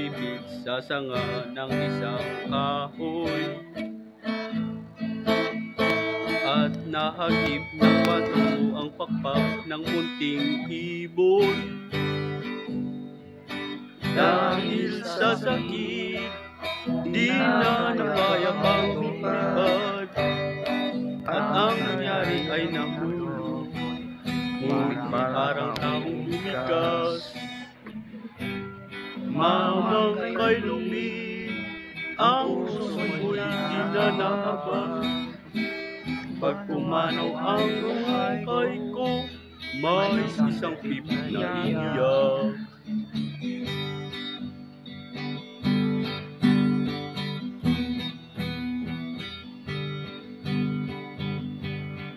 pipit sa sanga ng isang kahoy, at nahagip ng bato ang pakpak ng munting ibon. Dahil sa sakit, di na nakaya pang lumipad, at ang nangyari ay nahulog, ngunit parang taong lumikas. Mamangkay lumig, ang puso mo'y di na nakaba. Pag pumanaw ang buhay ko, may isang pipit na iyak.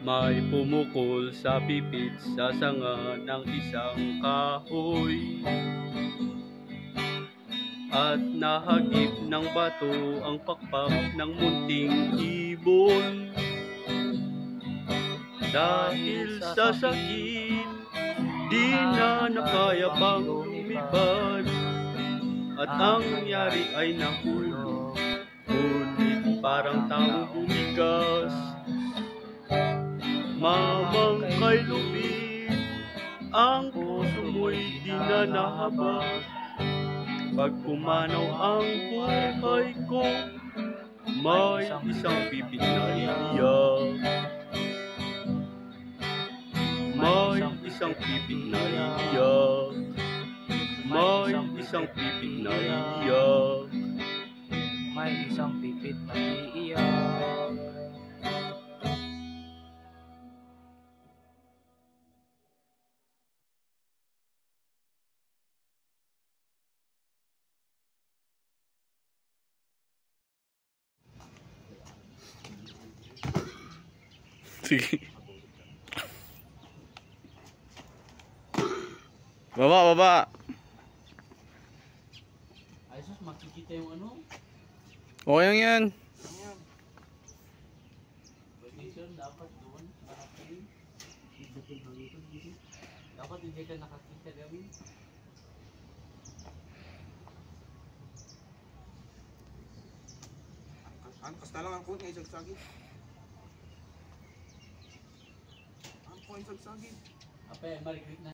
May pumukol sa pipit sa sanga ng isang kahoy, at nahagip ng bato ang pakpak ng munting ibon. Dahil sa sakit, di na nakaya pang lumipad, at ang nangyari ay nahulog, ngunit parang taong bumigas. Mamangkay lumig, ang puso mo'y di na nahabag. Pag pumanaw ang buhay ko, may isang pipit na iiyak. May isang pipit na iiyak. May isang pipit na iiyak. May isang pipit na iiyak. Sige. Baba. Ay sus, makikita yung ano? Okay lang yan. Position dapat doon. Dapat hindi ka nakakita gawin. Kasta lang ang kuot nga isagsagid. Ang kuot isagsagid. Apa, marigit na.